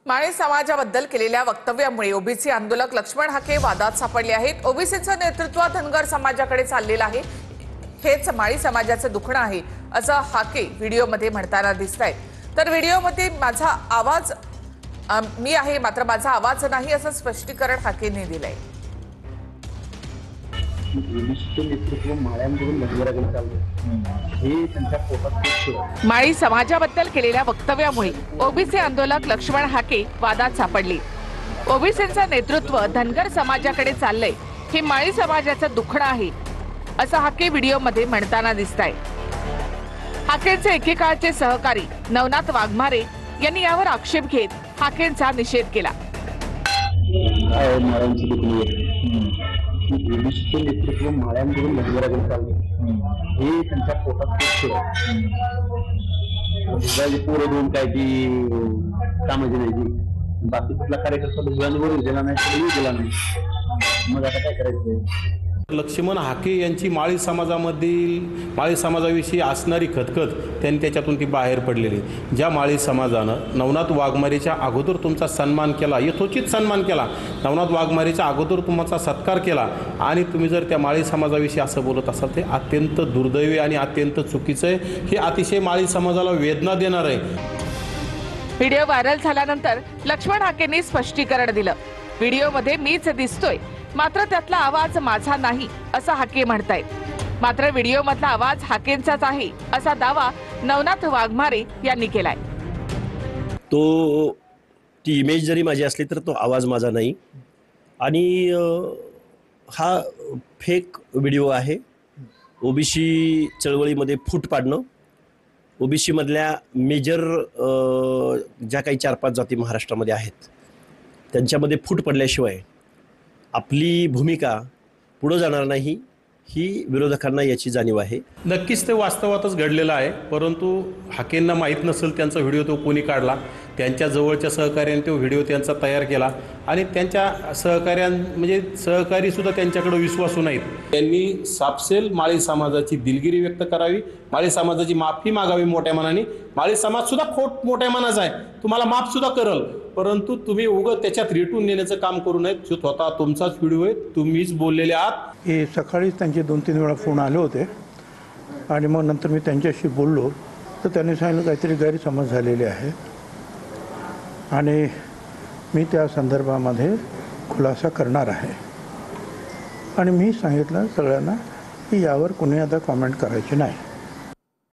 माळी समाजाबद्दल केलेल्या वक्तव्यामुळे ओबीसी आंदोलक लक्ष्मण हाके वादात सापडले आहेत। ओबीसीचं नेतृत्व धनगर समाजाकडे चाललेलं आहे, हेच माळी समाजाचं दुखणं आहे असं हाके व्हिडिओमध्ये म्हणताना दिसतायत। तर व्हिडिओमध्ये माझा आवाज मी आहे मात्र माझा आवाज नाही असं स्पष्टीकरण हाकेंनी दिलंय। माळी समाजाबद्दल केलेल्या वक्तव्यामुळे ओबीसी आंदोलक लक्ष्मण हाके वादात सापडले। ओबीसींचं नेतृत्व धनगर समाजाकडे चाललंय, हे माळी समाजाचं दुखणं आहे असं हाके व्हिडिओमध्ये म्हणताना दिसताय। हाकेंचे एकेकाळचे सहकारी नवनाथ वाघमारे यांनी यावर आक्षेप घेत हाकेंचा निषेध केला। ओबीसीचं नेतृत्व माळ्यांकडून धनगराकडे चाललंय, हे त्यांच्या पोटात पोरं देऊन काय ती कामाची नाही ती बाकी कुठला कार्यकर्ता दुसऱ्यांवर गेला नाही तरी गेला नाही, मग आता काय करायचं। लक्ष्मण हाके यांची माळी समाजाविषयी असणारी खतखत त्यांनी त्याच्यातून ती बाहेर पडलेली। ज्या माळी समाजानं नवनाथ वाघमारेच्या अगोदर तुमचा सन्मान केला, यथोचित सन्मान केला, नवनाथ वाघमारेच्या अगोदर तुमचा सत्कार केला आणि तुम्ही जर त्या माळी समाजाविषयी असं बोलत असाल ते अत्यंत दुर्दैवी आणि अत्यंत चुकीचं आहे। हे अतिशय माळी समाजाला वेदना देणार आहे। व्हिडिओ व्हायरल झाल्यानंतर लक्ष्मण हाकेंनी स्पष्टीकरण दिलं। व्हिडिओमध्ये मीच दिसतोय मात्र त्यातला आवाज माझा नाही असं हाके म्हणतायत। मात्र व्हिडिओ मधला आवाज हाकेंचाच आहे असा दावा नवनाथ वाघमारे यांनी केलाय। ती इमेज जरी माझी असली तर तो आवाज माझा नाही आणि हा फेक व्हिडिओ आहे। ओबीसी चळवळीमध्ये फूट पाडणं, ओबीसी मधल्या मेजर ज्या काही 4-5 जाती महाराष्ट्रामध्ये आहेत त्यांच्यामध्ये फूट पडल्याशिवाय आपली भूमिका पुढे जाणार नाही, ही विरोधकांना याची जाणीव आहे। नक्कीच ते वास्तवातच घडलेलं आहे, परंतु हाकेंना माहीत नसेल त्यांचा व्हिडिओ तो कोणी काढला। त्यांच्या जवळच्या सहकार्याने तो व्हिडिओ त्यांचा तयार केला आणि त्यांच्या सहकारी सुद्धा त्यांच्याकडे विश्वासू नाहीत। त्यांनी सापसेल माळी समाजाची दिलगिरी व्यक्त करावी, माळी समाजाची माफी मागावी मोठ्या मनाने। माळी समाज सुद्धा खोट मोठ्या मनाचा आहे, तुम्हाला माफ सुद्धा करल, परंतु तुम्ही उगाच त्याच्यात रेटून नेण्याचं काम करू नये। जो स्वतः तुमचाच व्हिडिओ आहे, तुम्हीच बोललेले आहात। हे सकाळीच त्यांचे 2-3 वेळा फोन आले होते आणि मग नंतर मी त्यांच्याशी बोललो तर त्यांनी सांगितलं काहीतरी गैरसमज झालेले आहे आणि मी त्या संदर्भामध्ये खुलासा करणार आहे। आणि मी सांगितलं सगळ्यांना की यावर कोणी आता कॉमेंट करायची नाही।